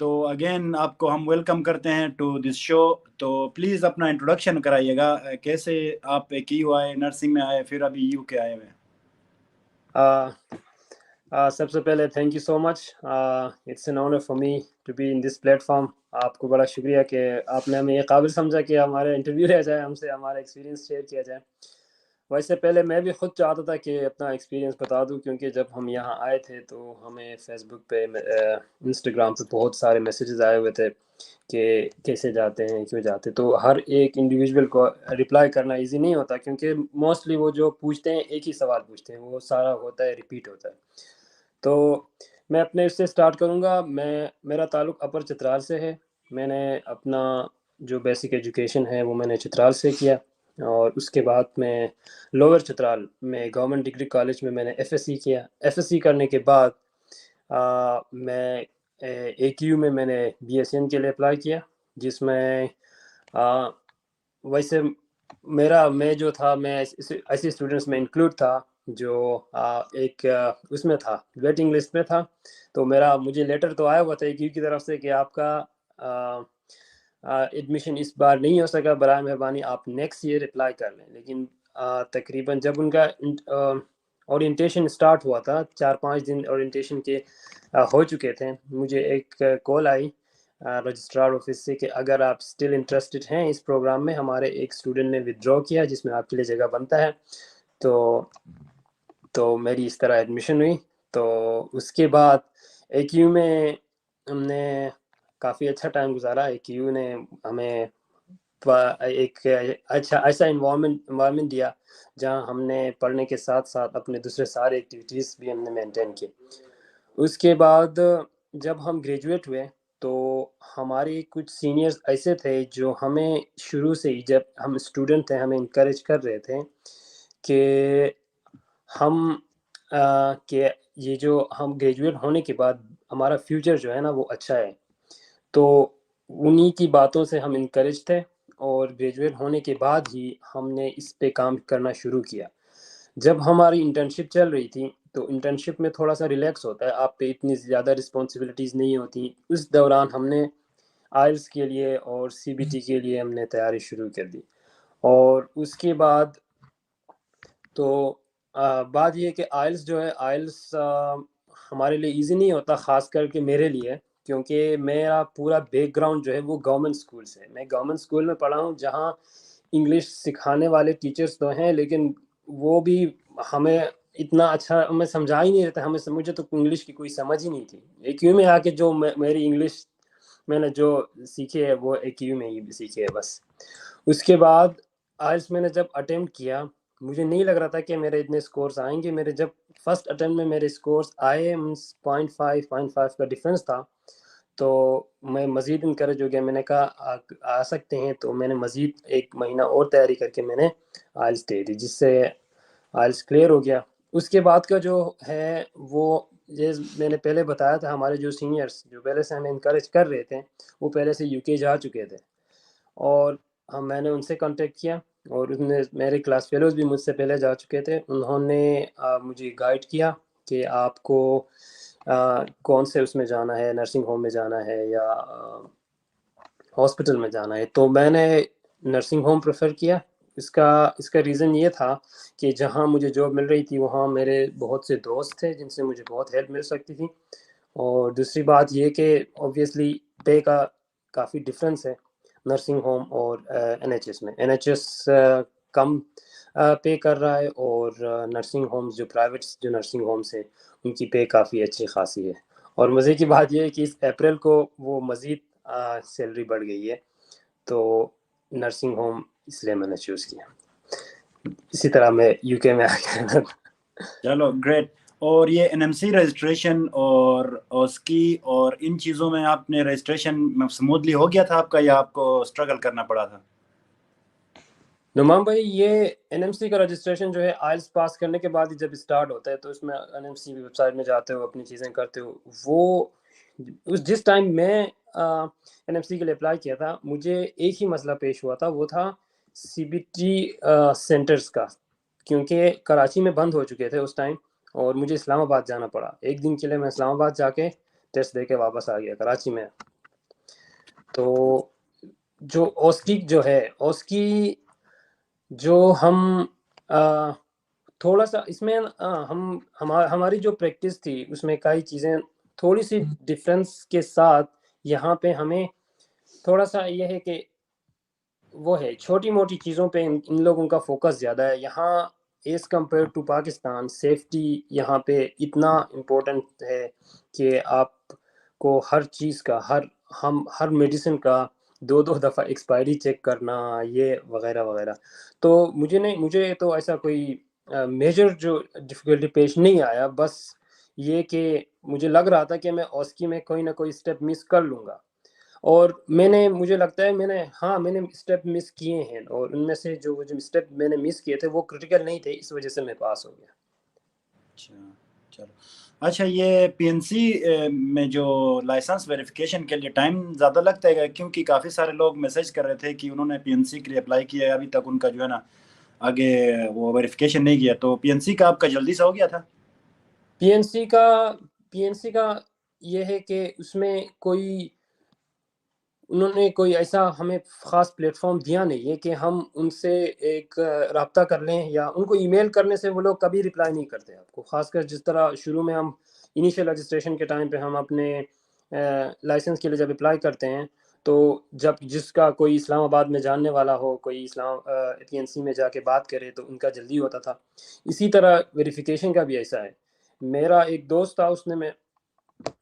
تو اگین آپ کو ہم ویلکم کرتے ہیں ٹو دس شو. تو پلیز اپنا انٹروڈکشن کرائیے گا، کیسے آپ ایک یو آئے نرسنگ میں آئے پھر ابھی یو کے آئے ہوئے. سب سے پہلے thank you so much. It's an honour for me to be in this platform. آپ کو بڑا شکریہ کہ آپ نے ہمیں یہ قابل سمجھا کہ ہمارا انٹرویو لیا جائے، ہم سے ہمارا ایکسپیرینس شیئر کیا جائے. ویسے پہلے میں بھی خود چاہتا تھا کہ اپنا ایکسپیرینس بتا دوں، کیونکہ جب ہم یہاں آئے تھے تو ہمیں فیس بک پہ انسٹاگرام پہ بہت سارے میسیجز آئے ہوئے تھے کہ کیسے جاتے ہیں، کیوں جاتے. تو ہر ایک انڈیویجول کو رپلائی کرنا ایزی نہیں ہوتا، کیونکہ موسٹلی وہ جو پوچھتے ہیں ایک ہی سوال پوچھتے ہیں، وہ سارا ہوتا ہے ریپیٹ ہوتا ہے. تو میں اپنے اس سے سٹارٹ کروں گا. میرا تعلق اپر چترال سے ہے. میں نے اپنا جو بیسک ایجوکیشن ہے وہ میں نے چترال سے کیا، اور اس کے بعد میں لوور چترال میں گورنمنٹ ڈگری کالج میں نے ایف ایس سی کیا. ایف ایس سی کرنے کے بعد میں اے کیو میں نے بی ایس این کے لیے اپلائی کیا، جس میں ویسے میں جو تھا میں ایسے اسٹوڈنٹس میں انکلوڈ تھا جو ایک اس میں تھا، ویٹنگ لسٹ میں تھا. تو مجھے لیٹر تو آیا ہوا تھا ایک کی طرف سے کہ آپ کا ایڈمیشن اس بار نہیں ہو سکا، برائے مہربانی آپ نیکسٹ ایئر اپلائی کر لیں. لیکن تقریباً جب ان کا اورینٹیشن اسٹارٹ ہوا تھا، 4-5 دن اورینٹیشن کے ہو چکے تھے، مجھے ایک کال آئی رجسٹرار آفس سے کہ اگر آپ اسٹل انٹرسٹڈ ہیں اس پروگرام میں، ہمارے ایک اسٹوڈنٹ نے ودرا کیا جس میں آپ کے لیے جگہ بنتا ہے. تو میری اس طرح ایڈمیشن ہوئی. تو اس کے بعد اے کیو میں ہم نے کافی اچھا ٹائم گزارا. اے کیو نے ہمیں ایک اچھا ایسا انوائرمنٹ دیا جہاں ہم نے پڑھنے کے ساتھ ساتھ اپنے دوسرے سارے ایکٹیویٹیز بھی ہم نے مینٹین کی. اس کے بعد جب ہم گریجویٹ ہوئے تو ہمارے کچھ سینئرز ایسے تھے جو ہمیں شروع سے ہی، جب ہم اسٹوڈنٹ تھے، ہمیں انکریج کر رہے تھے کہ کہ یہ جو ہم گریجویٹ ہونے کے بعد ہمارا فیوچر جو ہے نا وہ اچھا ہے. تو انہی کی باتوں سے ہم انکریج تھے، اور گریجویٹ ہونے کے بعد ہی ہم نے اس پہ کام کرنا شروع کیا. جب ہماری انٹرنشپ چل رہی تھی تو انٹرنشپ میں تھوڑا سا ریلیکس ہوتا ہے، آپ پہ اتنی زیادہ رسپانسبلٹیز نہیں ہوتی. اس دوران ہم نے آئلس کے لیے اور سی بی ٹی کے لیے ہم نے تیاری شروع کر دی. اور اس کے بعد تو بات یہ کہ آئلس جو ہے، آئلس ہمارے لیے ایزی نہیں ہوتا، خاص کر کے میرے لیے، کیونکہ میرا پورا بیک گراؤنڈ جو ہے وہ گورنمنٹ اسکول سے ہے. میں گورنمنٹ اسکول میں پڑھا ہوں جہاں انگلش سکھانے والے ٹیچرز تو ہیں، لیکن وہ بھی ہمیں اتنا اچھا ہمیں سمجھا ہی نہیں رہتا. مجھے تو انگلش کی کوئی سمجھ ہی نہیں تھی. اے کیو میں آ کے جو میری انگلش میں نے جو سیکھے ہے وہ اے کیو میں ہی سیکھے ہے بس. اس کے بعد آئلس میں نے جب اٹیمپٹ کیا، مجھے نہیں لگ رہا تھا کہ میرے اتنے سکورز آئیں گے. جب فرسٹ اٹیمپٹ میں میرے سکورز آئے 0.5 کا ڈیفرنس تھا، تو میں مزید انکریج ہو گیا. میں نے کہا آ سکتے ہیں، تو میں نے مزید 1 مہینہ اور تیاری کر کے میں نے آئلس دے دی، جس سے آئلس کلیئر ہو گیا. اس کے بعد کا جو ہے وہ میں نے پہلے بتایا تھا، ہمارے جو سینئرز جو پہلے سے ہمیں انکریج کر رہے تھے وہ پہلے سے یو کے جا چکے تھے، اور میں نے ان سے کانٹیکٹ کیا، اور میرے کلاس فیلوز بھی مجھ سے پہلے جا چکے تھے. انہوں نے مجھے گائیڈ کیا کہ آپ کو کون سے اس میں جانا ہے، نرسنگ ہوم میں جانا ہے یا ہاسپٹل میں جانا ہے. تو میں نے نرسنگ ہوم پریفر کیا. اس کا ریزن یہ تھا کہ جہاں مجھے جاب مل رہی تھی وہاں میرے بہت سے دوست تھے جن سے مجھے بہت ہیلپ مل سکتی تھی. اور دوسری بات یہ کہ اوبویسلی پے کا کافی ڈفرینس ہے نرسنگ ہوم اور این ایچ ایس میں. این ایچ ایس کم پے کر رہا ہے، اور نرسنگ ہومز جو پرائیویٹ جو نرسنگ ہومز ہیں ان کی پے کافی اچھی خاصی ہے. اور مزے کی بات یہ ہے کہ اس اپریل کو وہ مزید سیلری بڑھ گئی ہے، تو نرسنگ ہوم اس لیے میں نے چوز کیا. اسی طرح میں یو کے میں آ گیا. چلو گریٹ. اور یہ این ایم سی رجسٹریشن اور اس کی اور ان چیزوں میں آپ نے رجسٹریشن سموتھلی ہو گیا تھا آپ کا، یا آپ کو اسٹرگل کرنا پڑا تھا؟ نعمان بھائی، یہ این ایم سی کا رجسٹریشن جو ہے آئلس پاس کرنے کے بعد ہی جب اسٹارٹ ہوتا ہے، تو اس میں N M C website میں جاتے ہو، اپنی چیزیں کرتے ہو. وہ جس ٹائم میں این ایم سی کے لیے اپلائی کیا تھا، مجھے ایک ہی مسئلہ پیش ہوا تھا، وہ تھا سی بی ٹی سینٹرز کا، کیونکہ کراچی میں بند ہو چکے تھے اس ٹائم، اور مجھے اسلام آباد جانا پڑا. 1 دن کے لیے میں اسلام آباد جا کے ٹیسٹ دے کے واپس آ گیا کراچی میں. تو جو اوسکی جو ہے، اوسکی جو ہم تھوڑا سا اس میں ہماری جو پریکٹس تھی اس میں کئی چیزیں تھوڑی سی ڈفرینس کے ساتھ یہاں پہ ہمیں تھوڑا سا یہ ہے کہ وہ ہے چھوٹی موٹی چیزوں پہ ان لوگوں کا فوکس زیادہ ہے. یہاں as compare to Pakistan safety یہاں پہ اتنا امپورٹنٹ ہے کہ آپ کو ہر چیز کا ہر میڈیسن کا 2 دفعہ ایکسپائری چیک کرنا یہ وغیرہ وغیرہ. تو مجھے تو ایسا کوئی میجر جو ڈفیکلٹی پیش نہیں آیا، بس یہ کہ مجھے لگ رہا تھا کہ میں اوسکی میں کوئی نہ کوئی اسٹیپ مس کر لوں گا، اور مجھے لگتا ہے میں نے اسٹیپ مس کیے ہیں، اور ان میں سے جو اسٹیپ میں نے مس کیے تھے وہ کرٹیکل نہیں تھے، اس وجہ سے میں پاس ہو گیا. اچھا چلو. اچھا یہ پی این سی میں جو لائسنس ویریفیکیشن کے لیے ٹائم زیادہ لگتا ہے کیونکہ کافی سارے لوگ میسج کر رہے تھے کہ انہوں نے پی این سی کے لیے اپلائی کیا ہے، ابھی تک ان کا جو ہے نا آگے وہ ویریفیکیشن نہیں کیا. تو پی این سی کا آپ کا جلدی سے ہو گیا تھا؟ پی این سی کا یہ ہے کہ اس میں انہوں نے کوئی ایسا ہمیں خاص پلیٹ فارم دیا نہیں ہے کہ ہم ان سے ایک رابطہ کر لیں، یا ان کو ای میل کرنے سے وہ لوگ کبھی رپلائی نہیں کرتے آپ کو. خاص کر جس طرح شروع میں ہم انیشیل رجسٹریشن کے ٹائم پہ ہم اپنے لائسنس کے لیے جب اپلائی کرتے ہیں تو جس کا کوئی اسلام آباد میں جاننے والا ہو، کوئی پی این سی میں جا کے بات کرے تو ان کا جلدی ہوتا تھا. اسی طرح ویریفیکیشن کا بھی ایسا ہے. میرا ایک دوست تھا، اس نے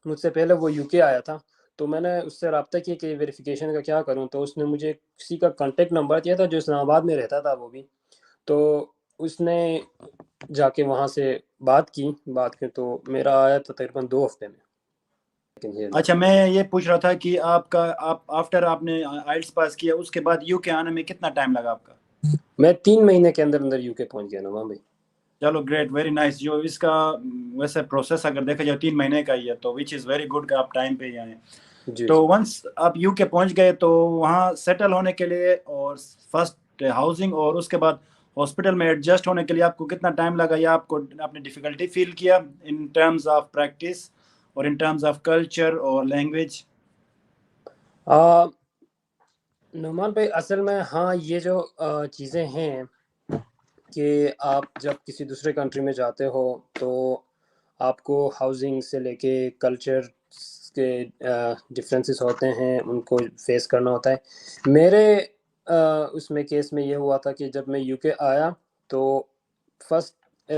مجھ سے پہلے وہ یو کے آیا تھا، تو میں نے اس سے رابطہ کیا کہ ویریفیکیشن کا کیا کروں. تو اس نے مجھے کسی کا کانٹیکٹ نمبر دیا تھا جو اسلام آباد میں رہتا تھا وہ بھی. تو اس نے جا کے وہاں سے بات کی تو میرا آیا تھا تقریباً 2 ہفتے میں. اچھا میں یہ پوچھ رہا تھا کہ آپ آفٹر آپ نے آئلٹس پاس کیا اس کے بعد یو کے آنے میں کتنا ٹائم لگا آپ کا؟ میں 3 مہینے کے اندر یو کے پہنچ گیا نواں بھائی. چلو گریٹ، ویری نائس. جو اس کا ویسے پروسیس اگر دیکھا جائے 3 مہینے کا ہی ہے، تو وچ از ویری گڈ کہ آپ ٹائم پہ ہی آئے. جی تو ونس آپ یو کے پہنچ گئے تو وہاں سیٹل ہونے کے لیے اور فرسٹ ہاؤسنگ اور اس کے بعد ہاسپٹل میں ایڈجسٹ ہونے کے لیے آپ کو کتنا ٹائم لگا، یا آپ نے ڈیفیکلٹی فیل کیا ان ٹرمز آف پریکٹس اور ان ٹرمز آف کلچر اور لینگویج؟ نعمان بھائی اصل میں ہاں یہ جو چیزیں ہیں کہ آپ جب کسی دوسرے کنٹری میں جاتے ہو تو آپ کو ہاؤسنگ سے لے کے کلچر کے ڈفرینسز ہوتے ہیں، ان کو فیس کرنا ہوتا ہے. میرے اس میں کیس میں یہ ہوا تھا کہ جب میں یو کے آیا تو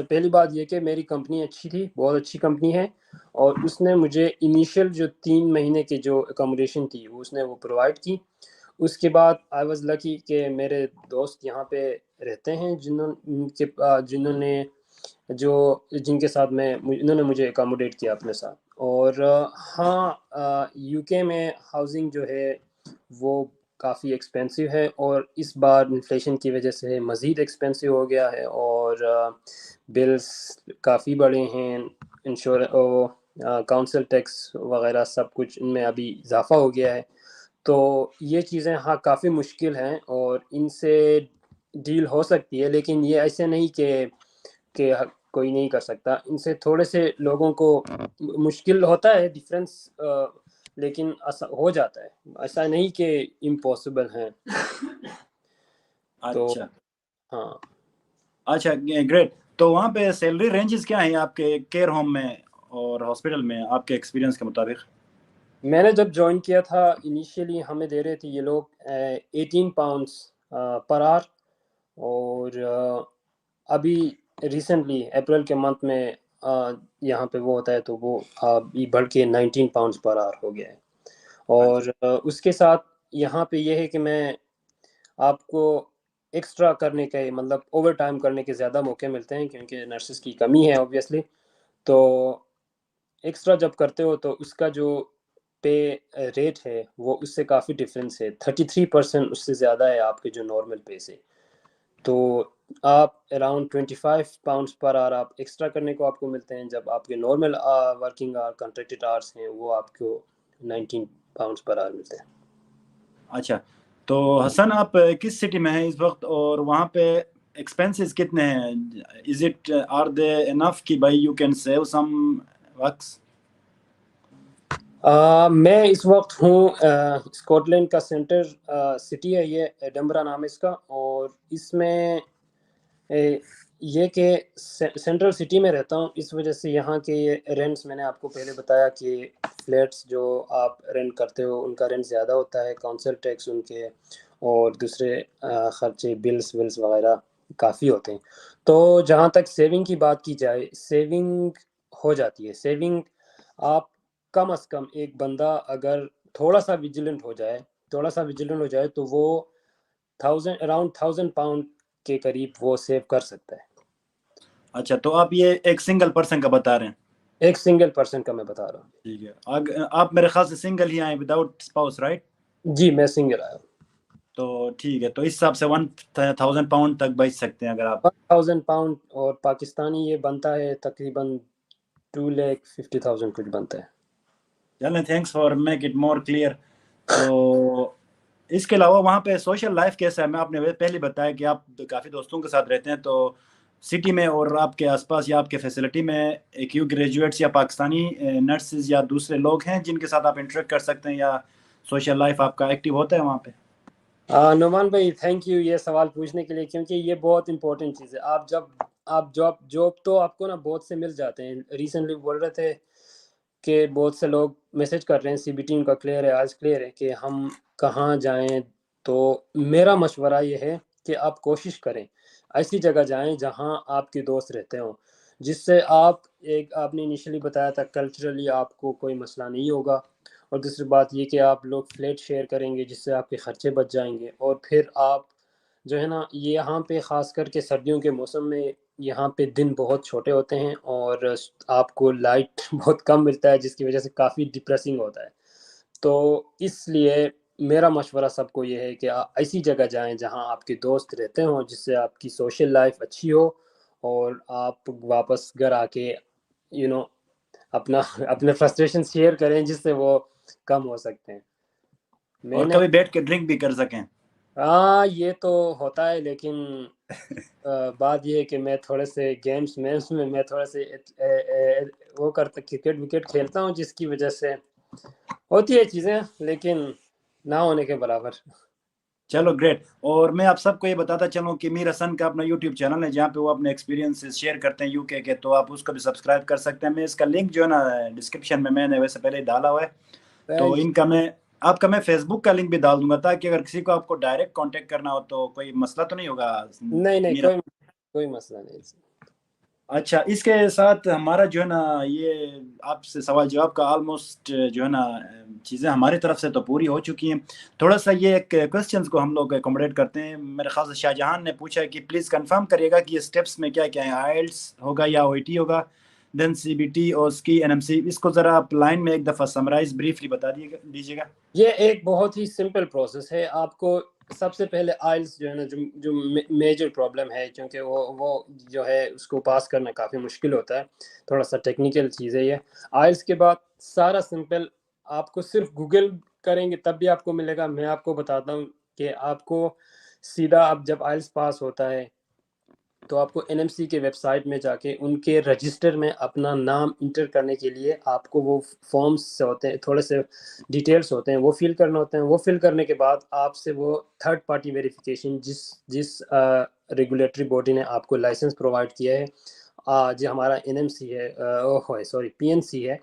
پہلی بات یہ کہ میری کمپنی اچھی تھی، بہت اچھی کمپنی ہے، اور اس نے مجھے انیشیل جو 3 مہینے کی جو اکاموڈیشن تھی اس نے وہ پرووائڈ کی. اس کے بعد آئی واز لکی کہ میرے دوست یہاں پہ رہتے ہیں جن کے ساتھ انہوں نے مجھے اکاموڈیٹ کیا اپنے ساتھ. اور ہاں یو کے میں ہاؤسنگ جو ہے وہ کافی ایکسپینسو ہے، اور اس بار انفلیشن کی وجہ سے مزید ایکسپینسو ہو گیا ہے، اور بلز کافی بڑے ہیں، کاؤنسل ٹیکس وغیرہ سب کچھ ان میں ابھی اضافہ ہو گیا ہے. تو یہ چیزیں ہاں کافی مشکل ہیں اور ان سے ڈیل ہو سکتی ہے، لیکن یہ ایسے نہیں کہ کوئی نہیں کر سکتا. ان سے تھوڑے سے لوگوں کو مشکل ہوتا ہے ڈفرینس، لیکن ہو جاتا ہے، ایسا نہیں کہ امپاسبل ہیں. تو اچھا ہاں اچھا گریٹ. تو وہاں پہ سیلری رینجز کیا ہیں آپ کے کیئر ہوم میں اور ہاسپٹل میں آپ کے ایکسپیرینس کے مطابق؟ میں نے جب جوائن کیا تھا انیشیلی ہمیں دے رہے تھے یہ لوگ 18 پاؤنڈس پر آور، اور ابھی ریسنٹلی اپریل کے منتھ میں یہاں پہ وہ ہوتا ہے تو وہ ابھی بڑھ کے 19 پاؤنڈس پر آور ہو گیا ہے. اور اس کے ساتھ یہاں پہ یہ ہے کہ میں آپ کو ایکسٹرا کرنے کے مطلب اوور ٹائم کرنے کے زیادہ موقع ملتے ہیں کیونکہ نرسز کی کمی ہے اوبویسلی. تو ایکسٹرا جب کرتے ہو تو اس کا جو پے ریٹ ہے وہ اس سے کافی ڈفرینس ہے، 33% اس سے زیادہ ہے آپ کے جو نارمل پے سے. تو آپ اراؤنڈ 25 پاؤنڈس پر آور آپ ایکسٹرا کرنے کو آپ کو ملتے ہیں، جب آپ کے normal working hour contracted hours ہیں وہ آپ کو 19 پاؤنڈس پر آور ملتے ہیں. اچھا تو حسن آپ کس سٹی میں ہیں اس وقت اور وہاں پہ ایکسپینسز کتنے ہیں؟ از اٹ آر دے انف کہ بھائی یو کین سیو سم وقت؟ میں اس وقت ہوں اسکاٹ لینڈ کا سینٹر سٹی ہے یہ ایڈنبرا نام ہے اس کا، اور اس میں یہ کہ سینٹرل سٹی میں رہتا ہوں، اس وجہ سے یہاں کے رینٹس میں نے آپ کو پہلے بتایا کہ فلیٹس جو آپ رینٹ کرتے ہو ان کا رینٹ زیادہ ہوتا ہے، کاؤنسل ٹیکس ان کے اور دوسرے خرچے بلس ولس وغیرہ کافی ہوتے ہیں۔ تو جہاں تک سیونگ کی بات کی جائے، سیونگ ہو جاتی ہے۔ سیونگ آپ کم از کم ایک بندہ اگر تھوڑا سا ویجیلنٹ ہو جائے تو وہ اراؤنڈ 1000 پاؤنڈ کے قریب وہ سیو کر سکتا ہے۔ اچھا، تو آپ یہ ایک سنگل پرسن کا بتا رہے ہیں؟ ایک سنگل پرسن کا میں بتا رہا ہوں۔ ٹھیک ہے، آپ میرے خیال سے سنگل ہی آئے وداؤٹ اسپاؤس، رائٹ؟ جی میں سنگل آیا ہوں۔ تو ٹھیک ہے، تو اس حساب سے 1000 پاؤنڈ تک بچ سکتے ہیں اگر آپ۔ 1000 پاؤنڈ اور پاکستانی یہ بنتا ہے تقریباً 2,50,000 کچھ بنتا ہے۔ چلیں، thanks for make it more clear. تو اس کے علاوہ وہاں پہ سوشل لائف کیسا ہے؟ میں آپ نے پہلے بتایا کہ آپ کافی دوستوں کے ساتھ رہتے ہیں، تو سٹی میں اور آپ کے آس پاس یا آپ کے فیسلٹی میں کیو گریجویٹس یا پاکستانی نرسز یا دوسرے لوگ ہیں جن کے ساتھ آپ انٹریکٹ کر سکتے ہیں، یا سوشل لائف آپ کا ایکٹیو ہوتا ہے وہاں پہ؟ نعمان بھائی تھینک یو یہ سوال پوچھنے کے لیے، کیونکہ یہ بہت امپورٹنٹ چیز ہے۔ آپ جاب تو آپ کو نا بہت سے مل جاتے ہیں۔ ریسنٹلی بول رہے تھے کہ بہت سے لوگ میسج کر رہے ہیں سی بی ٹی ان کا کلیئر ہے، آج کلیئر ہے کہ ہم کہاں جائیں۔ تو میرا مشورہ یہ ہے کہ آپ کوشش کریں ایسی جگہ جائیں جہاں آپ کے دوست رہتے ہوں، جس سے آپ نے انیشلی بتایا تھا کلچرلی آپ کو کوئی مسئلہ نہیں ہوگا، اور دوسری بات یہ کہ آپ لوگ فلیٹ شیئر کریں گے جس سے آپ کے خرچے بچ جائیں گے، اور پھر آپ جو ہے نا یہاں پہ خاص کر کے سردیوں کے موسم میں یہاں پہ دن بہت چھوٹے ہوتے ہیں اور آپ کو لائٹ بہت کم ملتا ہے، جس کی وجہ سے کافی ڈپریسنگ ہوتا ہے۔ تو اس لیے میرا مشورہ سب کو یہ ہے کہ آپ ایسی جگہ جائیں جہاں آپ کے دوست رہتے ہوں، جس سے آپ کی سوشل لائف اچھی ہو، اور آپ واپس گھر آ کے اپنے فرسٹریشن شیئر کریں جس سے وہ کم ہو سکتے ہیں۔ میں اور نے کبھی بیٹھ کے ڈرنک بھی کر سکیں؟ ہاں یہ تو ہوتا ہے، لیکن بات یہ ہے کہ میں تھوڑے سے گیمس میں میں تھوڑے سے وہ کرکٹ وکٹ کھیلتا ہوں، جس کی وجہ سے ہوتی ہے چیزیں، لیکن نہ ہونے کے برابر۔ چلو گریٹ۔ اور میں آپ سب کو یہ بتاتا چلوں کہ میر حسن کا اپنا یوٹیوب چینل ہے جہاں پہ وہ اپنے ایکسپیرینس شیئر کرتے ہیں یو کے، تو آپ اس کو بھی سبسکرائب کر سکتے ہیں۔ میں اس کا لنک جو ہے نا ڈسکرپشن میں نے ویسے پہلے ڈالا ہوا ہے، تو ان کا آپ کا میں فیس بک کا لنک بھی ڈال دوں گا، تاکہ اگر کسی کو آپ کو ڈائریکٹ کانٹیکٹ کرنا ہو تو کوئی مسئلہ تو نہیں ہوگا؟ نہیں میرا کوئی مسئلہ نہیں۔ اچھا، اس کے ساتھ ہمارا جو ہے نا یہ آپ سے سوال جواب کا آلموسٹ جو ہے نا چیزیں ہماری طرف سے تو پوری ہو چکی ہیں۔ تھوڑا سا یہ ایک کوسچنز کو ہم لوگ اکوموڈیٹ کرتے ہیں۔ میرے خیال سے شاہ جہان نے پوچھا ہے کہ پلیز کنفرم کریے گا کہ یہ سٹیپس میں کیا کیا ہیں، آئلٹس ہوگا یا او ای ٹی ہوگا، دین سی بی ٹی اور اس کی این ایم سی۔ اس کو ذرا آپ لائن میں ایک دفعہ سمرائز بریفلی بتا دیجیے گا۔ یہ ایک بہت ہی سمپل پروسیس ہے۔ آپ کو سب سے پہلے آئلس جو ہے نا جو میجر پرابلم ہے، کیونکہ وہ جو ہے اس کو پاس کرنا کافی مشکل ہوتا ہے، تھوڑا سا ٹیکنیکل چیز ہے یہ۔ آئلس کے بعد سارا سمپل، آپ کو صرف گوگل کریں گے تب بھی آپ کو ملے گا۔ میں آپ کو بتاتا ہوں کہ آپ کو سیدھا آپ جب آئلس پاس ہوتا ہے تو آپ کو این ایم سی کے ویب سائٹ میں جا کے ان کے رجسٹر میں اپنا نام انٹر کرنے کے لیے آپ کو وہ فارمز سے ہوتے ہیں، تھوڑے سے ڈیٹیلز ہوتے ہیں، وہ فل کرنا ہوتے ہیں۔ وہ فل کرنے کے بعد آپ سے وہ تھرڈ پارٹی ویریفیکیشن جس ریگولیٹری باڈی نے آپ کو لائسنس پرووائڈ کیا ہے، جو ہمارا این ایم سی ہے، پی این سی ہے،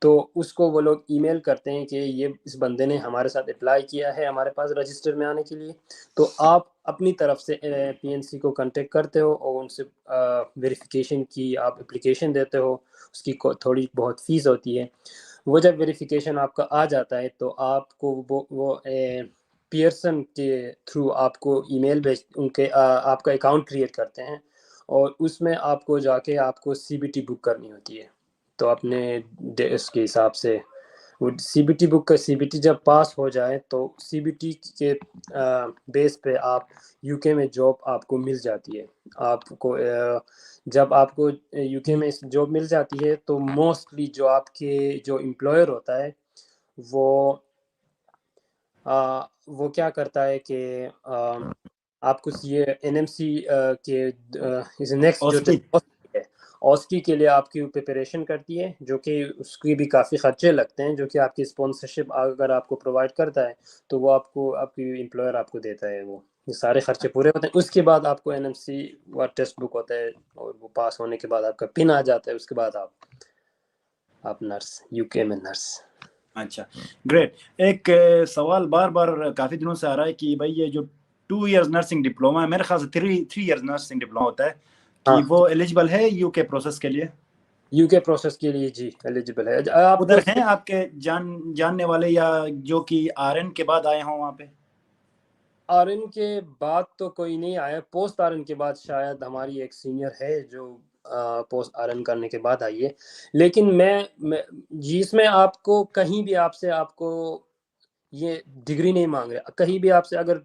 تو اس کو وہ لوگ ای میل کرتے ہیں کہ یہ اس بندے نے ہمارے ساتھ اپلائی کیا ہے ہمارے پاس رجسٹر میں آنے کے لیے۔ تو آپ اپنی طرف سے پی این سی کو کنٹیکٹ کرتے ہو اور ان سے ویریفیکیشن کی آپ اپلیکیشن دیتے ہو، اس کی تھوڑی بہت فیس ہوتی ہے۔ وہ جب ویریفیکیشن آپ کا آ جاتا ہے تو آپ کو وہ پیئرسن کے تھرو آپ کو ای میل ان کے آپ کا اکاؤنٹ کریٹ کرتے ہیں، اور اس میں آپ کو جا کے آپ کو سی بی ٹی بک کرنی ہوتی ہے۔ تو اپنے اس کے حساب سے وہ سی بی ٹی بک کا سی بی ٹی جب پاس ہو جائے تو سی بی ٹی کے بیس پہ آپ یو کے میں جاب آپ کو مل جاتی ہے۔ آپ کو جب آپ کو یو کے میں جاب مل جاتی ہے تو موسٹلی جو آپ کے جو امپلائر ہوتا ہے وہ کیا کرتا ہے کہ آپ کو یہ این ایم سی کے نیکسٹ جو اوسٹی ہے اوسٹی کے لیے آپ کی پریپریشن کرتی ہے، جو کہ اس کی بھی کافی خرچے لگتے ہیں، جو کہ آپ کی اسپانسرشپ اگر آپ کو پرووائڈ کرتا ہے تو وہ آپ کو آپ کی امپلائر آپ کو دیتا ہے، وہ یہ سارے خرچے پورے ہوتے ہیں. اس کے بعد آپ کو NMC و ٹیسٹ بک ہوتا ہے، اور وہ پاس ہونے کے بعد آپ کا پن آ جاتا ہے، اس کے بعد آپ نرس UK میں نرس. اچھا گریٹ. ایک سوال بار بار کافی دنوں سے آ رہا ہے کہ بھائی یہ جو 2 ایئرز نرسنگ ڈپلوما ہے، میرے خیال سے 3 ایئرز نرسنگ ڈپلوما ہوتا ہے، کہ وہ ایلیجبل ہے UK پروسیس کے لیے؟ UK پروسیس کے لیے جی ایلیجبل ہے. آپ ادھر ہیں آپ کے جاننے والے یا جو کہ RN کے بعد آئے ہوں وہاں پہ؟ RN کے بعد تو کوئی نہیں آیا، پوسٹ RN کے بعد شاید ہماری ایک سینئر ہے جو پوسٹ RN کرنے کے بعد آئی ہے. لیکن میں جس میں آپ کو کہیں بھی آپ سے آپ کو یہ ڈگری نہیں مانگ رہے، کہیں بھی آپ سے اگر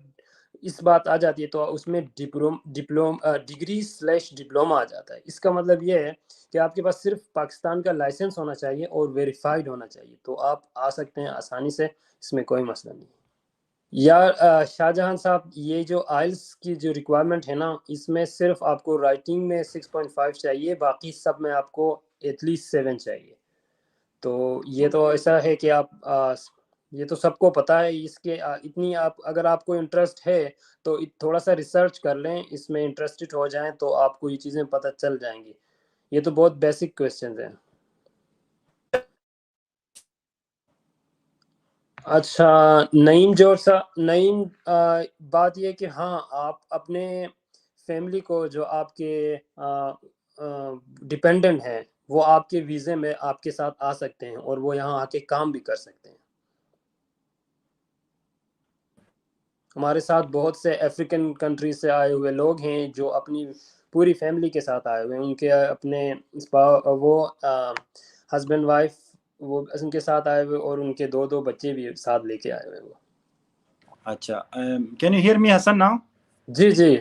اس بات آ جاتی ہے تو اس میں ڈگری / ڈپلوما آ جاتا ہے. اس کا مطلب یہ ہے کہ آپ کے پاس صرف پاکستان کا لائسنس ہونا چاہیے اور ویریفائڈ ہونا چاہیے، تو آپ آ سکتے ہیں آسانی سے، اس میں کوئی مسئلہ نہیں. یا شاہ جہاں صاحب، یہ جو آئلس کی جو ریکوائرمنٹ ہے نا، اس میں صرف آپ کو رائٹنگ میں 6.5 چاہیے، باقی سب میں آپ کو ایٹ لیسٹ 7 چاہیے. تو یہ تو ایسا ہے کہ آپ یہ تو سب کو پتہ ہے. اس کے اتنی اگر آپ کو انٹرسٹ ہے تو تھوڑا سا ریسرچ کر لیں، اس میں انٹرسٹڈ ہو جائیں تو آپ کو یہ چیزیں پتہ چل جائیں گی. یہ تو بہت بیسک کویسچنز ہیں. اچھا نعیم جوہر صاحب، نعیم بات یہ کہ ہاں آپ اپنے فیملی کو جو آپ کے ڈیپینڈنٹ ہیں وہ آپ کے ویزے میں آپ کے ساتھ آ سکتے ہیں اور وہ یہاں آ کے کام بھی کر سکتے ہیں. ہمارے ساتھ بہت سے افریقن کنٹریز سے آئے ہوئے لوگ ہیں جو اپنی پوری فیملی کے ساتھ آئے ہوئے ہیں. ان کے اپنے وہ ہسبینڈ وائف وہ ان کے ساتھ آئے ہوئے، اور ان کے 2 بچے بھی ساتھ لے کے آئے ہوئے. وہ اچھا can you hear me Hassan now? جی جی.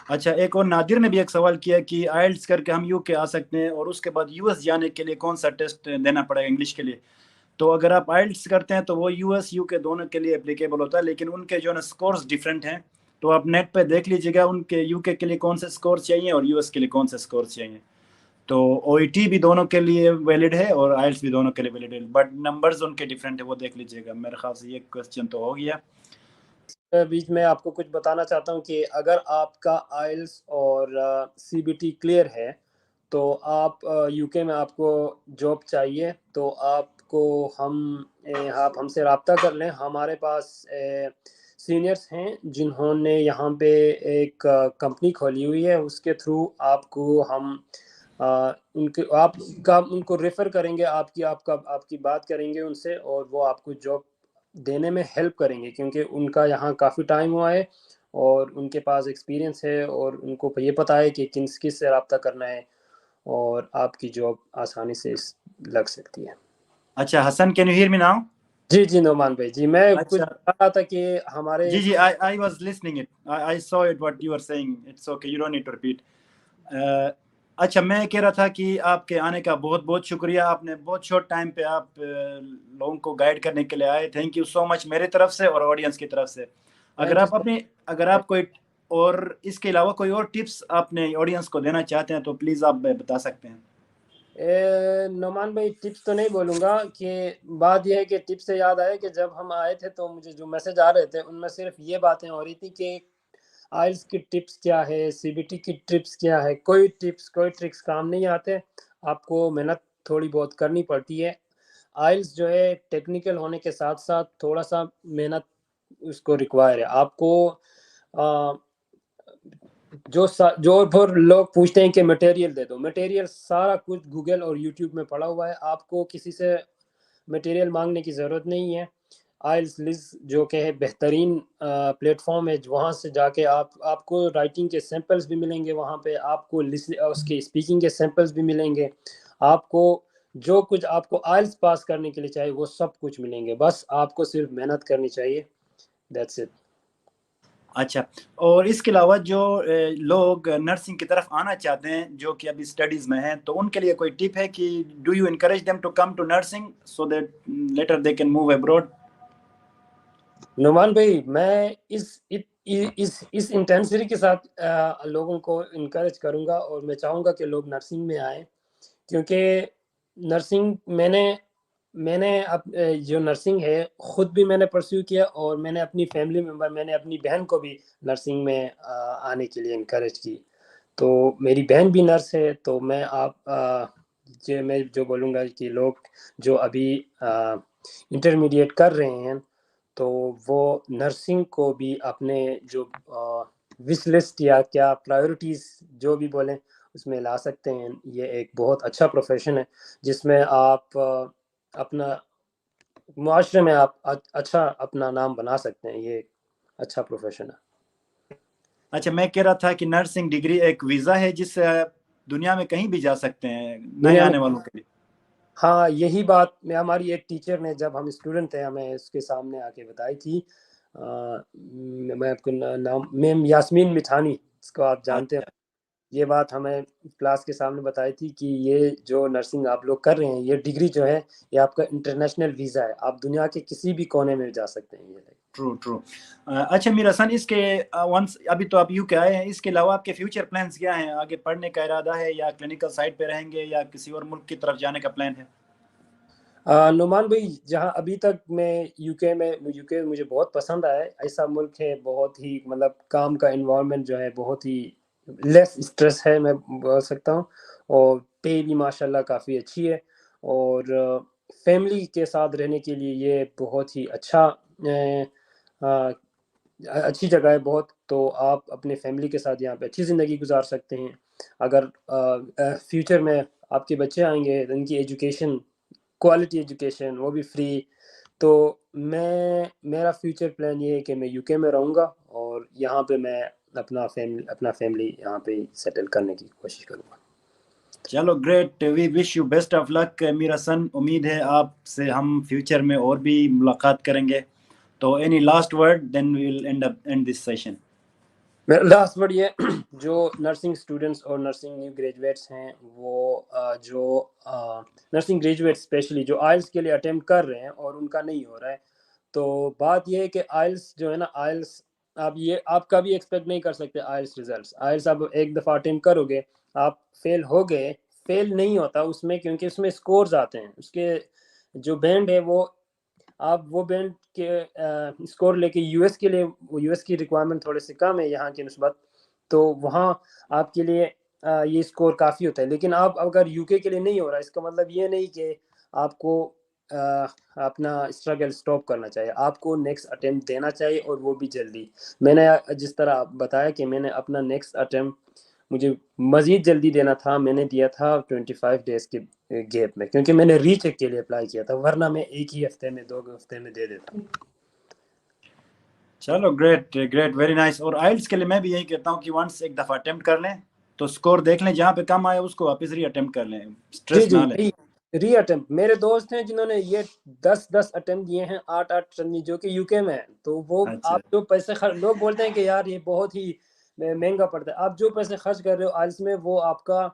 اچھا ایک اور نادر نے بھی ایک سوال کیا کہ آئلٹس کر کے ہم UK آ سکتے ہیں اور اس کے بعد US جانے کے لیے کون سا ٹیسٹ دینا پڑے گا انگلش کے لیے؟ تو اگر آپ آئلٹس کرتے ہیں تو وہ US UK دونوں کے لیے اپلیکیبل ہوتا ہے، لیکن ان کے جو ہے نا اسکورس ڈفرینٹ ہیں. تو آپ نیٹ پہ دیکھ لیجیے گا ان کے UK کے لیے کون سے اسکورس چاہیے اور US کے لیے کون سے اسکورس چاہیے. تو OET بھی دونوں کے لیے ویلڈ ہے اور آئلٹس بھی دونوں کے لیے ویلڈ ہے، بٹ نمبرز ان کے ڈفرینٹ ہے، وہ دیکھ لیجیے گا. میرے خیال سے یہ کویسچن تو ہو گیا. بیچ میں آپ کو کچھ بتانا چاہتا ہوں کہ اگر آپ کا آئلس اور CBT کلیئر ہے تو آپ UK میں آپ کو جاب چاہیے تو آپ ہم سے رابطہ کر لیں. ہمارے پاس سینئرس ہیں جنہوں نے یہاں پہ ایک کمپنی کھولی ہوئی ہے، اس کے تھرو آپ کو ہم ان کو ریفر کریں گے، آپ کی بات کریں گے ان سے، اور وہ آپ کو جاب دینے میں ہیلپ کریں گے، کیونکہ ان کا یہاں کافی ٹائم ہوا ہے اور ان کے پاس ایکسپیرینس ہے اور ان کو یہ پتہ ہے کہ کس سے رابطہ کرنا ہے، اور آپ کی جاب آسانی سے لگ سکتی ہے. اچھا Hassan can you hear me now? جی جی نعمان بھائی جی، میں کچھ بتا رہا تھا کہ ہمارے جی I was listening it. I saw it what you were saying. It's okay, you don't need to repeat. اچھا میں کہہ رہا تھا کہ آپ کے آنے کا بہت بہت شکریہ. آپ نے بہت شارٹ ٹائم پہ آپ لوگوں کو گائیڈ کرنے کے لیے آئے. تھینک یو سو مچ میری طرف سے اور آڈینس کی طرف سے. اگر آپ کوئی اور اس کے علاوہ کوئی اور ٹپس آپ نے آڈینس کو دینا چاہتے ہیں تو پلیز آپ بتا سکتے ہیں. نعمان بھائی ٹپس تو نہیں بولوں گا، کہ بات یہ ہے کہ ٹپس سے یاد آیا کہ جب ہم آئے تھے تو مجھے جو میسج آ رہے تھے ان میں صرف یہ باتیں ہو رہی تھی کہ آئلس کی ٹپس کیا ہے، CBT کی ٹپس کیا ہے. کوئی ٹپس کوئی ٹرکس کام نہیں آتے، آپ کو محنت تھوڑی بہت کرنی پڑتی ہے. آئلس جو ہے ٹیکنیکل ہونے کے ساتھ ساتھ تھوڑا سا محنت اس کو ریکوائر ہے. آپ کو جو پھر لوگ پوچھتے ہیں کہ مٹیریل دے دو، مٹیریل سارا کچھ گوگل اور یوٹیوب میں پڑا ہوا ہے، آپ کو کسی سے مٹیریل مانگنے کی ضرورت نہیں ہے. آئلس لیز جو کہ ہے بہترین پلیٹ فارم ہے، وہاں سے جا کے آپ کو رائٹنگ کے سیمپلز بھی ملیں گے، وہاں پہ آپ کو اس کے اسپیکنگ کے سیمپلز بھی ملیں گے. آپ کو جو کچھ آپ کو آئلس پاس کرنے کے لیے چاہیے وہ سب کچھ ملیں گے، بس آپ کو صرف محنت کرنی چاہیے. That's it. اچھا اور اس کے علاوہ جو لوگ نرسنگ کی طرف آنا چاہتے ہیں جو کہ ابھی اسٹڈیز میں ہیں، تو ان کے لیے کوئی ٹپ ہے کہ do you encourage them to come to nursing so that later they can move abroad? Nauman بھائی میں اس انٹینسٹی کے ساتھ لوگوں کو انکریج کروں گا اور میں چاہوں گا کہ لوگ نرسنگ میں آئیں، کیونکہ نرسنگ میں نے جو نرسنگ ہے خود بھی میں نے پرسیو کیا، اور میں نے اپنی فیملی ممبر، میں نے اپنی بہن کو بھی نرسنگ میں آنے کے لیے انکریج کی. تو میری بہن بھی نرس ہے. تو میں میں جو بولوں گا کہ لوگ جو ابھی انٹرمیڈیٹ کر رہے ہیں تو وہ نرسنگ کو بھی اپنے جو وش لسٹ یا کیا پرائیورٹیز جو بھی بولیں اس میں لا سکتے ہیں. یہ ایک بہت اچھا پروفیشن ہے جس میں آپ اپنا معاشرے میں آپ اچھا اپنا نام بنا سکتے ہیں. یہ اچھا پروفیشن ہے. اچھا، میں کہہ رہا تھا کہ نرسنگ ڈگری ایک ویزا ہے جس سے آپ دنیا میں کہیں بھی جا سکتے ہیں نئے دنیا میں آنے والوں کے لیے. ہاں، یہی بات میں ہماری ایک ٹیچر نے جب ہم اسٹوڈنٹ تھے ہمیں اس کے سامنے آ کے بتائی تھی. میں آپ کو نام میم یاسمین مٹھانی، اس کو آپ جانتے اچھا ہیں. یہ بات ہمیں کلاس کے سامنے بتائی تھی کہ یہ جو نرسنگ آپ لوگ کر رہے ہیں، یہ ڈگری جو ہے یہ آپ کا انٹرنیشنل ویزا ہے. آپ دنیا کے کسی بھی کونے میں جا سکتے ہیں. یہ ٹرو. اچھا میرا سن، اس کے ونس ابھی تو آپ یو کے آئے ہیں، اس کے علاوہ آپ کے فیوچر پلانس کیا ہیں؟ آگے پڑھنے کا ارادہ ہے یا کلینکل سائٹ پہ رہیں گے یا کسی اور ملک کی طرف جانے کا پلان ہے؟ نعمان بھائی، جہاں ابھی تک میں یو کے مجھے بہت پسند آیا ہے. ایسا ملک ہے بہت ہی مطلب کام کا انوائرمنٹ جو ہے بہت ہی لیس اسٹریس ہے میں بول سکتا ہوں، اور پے بھی ماشاءاللہ کافی اچھی ہے، اور فیملی کے ساتھ رہنے کے لیے یہ بہت ہی اچھی جگہ ہے بہت. تو آپ اپنے فیملی کے ساتھ یہاں پہ اچھی زندگی گزار سکتے ہیں. اگر فیوچر میں آپ کے بچے آئیں گے ان کی ایجوکیشن، کوالٹی ایجوکیشن، وہ بھی فری. تو میرا فیوچر پلان یہ ہے کہ میں یو کے میں رہوں گا اور یہاں پہ میں اپنا فیملی یہاں پہ سیٹل کرنے کی کوشش کروں گا. چلو great, we wish you best of luck میرا سن. امید ہے آپ سے ہم فیوچر میں اور بھی ملاقات کریں گے. تو any last word then we will end this session. میرا لاسٹ ورڈ یہ، جو نرسنگ اسٹوڈنٹس اور نرسنگ نیو گریجویٹس ہیں، وہ جو نرسنگ گریجویٹ اسپیشلی جو آئلس کے لیے اٹیمپٹ کر رہے ہیں اور ان کا نہیں ہو رہا ہے، تو بات یہ ہے کہ آئلس جو ہے نا، آئلس آپ کا بھی ایکسپیکٹ نہیں کر سکتے. آئلس ریزلٹس، آئلس آپ ایک دفعہ اٹیمپٹ کرو گے، آپ فیل ہو گئے. فیل نہیں ہوتا اس میں، کیونکہ اس میں اسکورز آتے ہیں. اس کے جو بینڈ ہے آپ وہ بینڈ کے اسکور لے کے یو ایس کے لیے، یو ایس کی ریکوائرمنٹ تھوڑے سے کم ہے یہاں کی نسبت، تو وہاں آپ کے لیے یہ اسکور کافی ہوتا ہے. لیکن آپ اگر یو کے لیے نہیں ہو رہا، اس کا مطلب یہ نہیں کہ آپ کو اپنا اسٹرگل سٹاپ کرنا چاہیے. آپ کو نیکسٹ اٹیمپٹ دینا چاہیے، اور وہ بھی جلدی. میں نے جس طرح بتایا کہ میں نے اپنا نیکسٹ اٹیمپٹ مجھے مزید جلدی دینا تھا، میں نے دیا تھا 25 ڈیز کے گیپ میں، کیونکہ میں نے ری چیک کے لیے اپلائی کیا تھا، ورنہ میں ایک ہی ہفتے میں 2 ہفتے میں دے دیتا. چلو گریٹ گریٹ، ویری نائس. اور آئلس کے لیے میں بھی یہی کہتا ہوں کہ ونس ایک دفعہ اٹیمپٹ کر لیں تو سکور دیکھ لیں، جہاں پہ کم آئے اس کو واپس ری اٹیمپٹ کر لیں، جی سٹریس جی، نہ لیں. ری اٹیمپٹ. میرے دوست ہیں جنہوں نے یہ 10 اٹیمپٹ دیے ہیں، 8 رنی، جو کہ یو کے میں ہیں. تو وہ اچھا آپ جو پیسے لوگ بولتے ہیں کہ یار یہ بہت ہی مہنگا پڑتا ہے. آپ جو پیسے خرچ کر رہے ہو آئلس میں، وہ آپ کا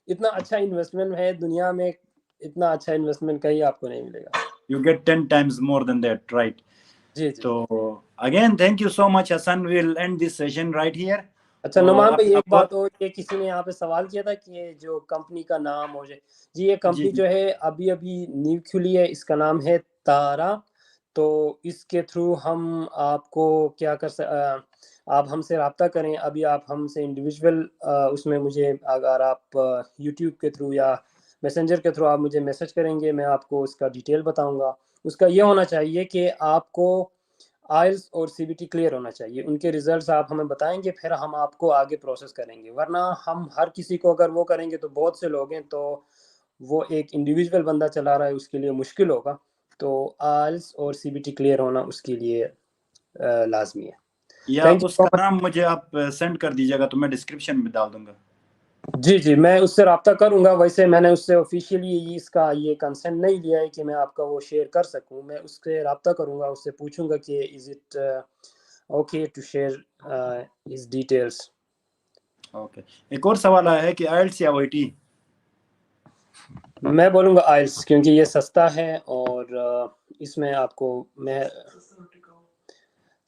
اتنا اچھا انویسٹمنٹ ہے. دنیا میں اتنا اچھا انویسٹمنٹ کہیں آپ کو نہیں ملے گا. You get 10 times more than that, right? جی جی. تو again thank you so much Hassan. We will end this session right here. اچھا اور نعمان بھائی، اپنا ایک بہت بات اور، یہ کسی نے یہاں پہ سوال کیا تھا کہ یہ جو کمپنی کا نام ہو جائے. جی، یہ جی کمپنی جو ہے ابھی نیو کھلی ہے، اس کا نام ہے تارا. تو اس کے تھرو ہم آپ کو کیا آپ ہم سے رابطہ کریں. ابھی آپ ہم سے انڈیویجول اس میں مجھے، اگر آپ یوٹیوب کے تھرو یا میسنجر کے تھرو آپ مجھے میسج کریں گے، میں آپ کو اس کا ڈیٹیل بتاؤں گا. اس کا یہ ہونا چاہیے کہ آپ کو آئلس اور سی بی ٹی کلیئر ہونا چاہیے. ان کے ریزلٹس آپ ہمیں بتائیں گے، پھر ہم آپ کو آگے پروسیس کریں گے. ورنہ ہم ہر کسی کو اگر وہ کریں گے تو بہت سے لوگ ہیں، تو وہ ایک انڈیویجول بندہ چلا رہا ہے، اس کے لیے مشکل ہوگا. تو آئلس اور سی بی ٹی کلیئر ہونا اس کے لیے لازمی ہے. یا تھینک اس یو کا سو نام مجھے آپ سینڈ کر دیجیے گا تو میں ڈسکرپشن میں ڈال دوں گا. جی جی، میں اس سے رابطہ کروں گا. ویسے میں نے اس سے آفیشیلی اس کا یہ کنسنٹ نہیں لیا ہے کہ میں آپ کا وہ شیئر کر سکوں. میں اس سے رابطہ کروں گا، اس سے پوچھوں گا کہ is it okay to share his details. Okay. ایک اور سوال آیا ہے کہ آئلس یا او ای ٹی؟ میں بولوں گا آئلس، کیونکہ یہ سستا ہے، اور اس میں آپ کو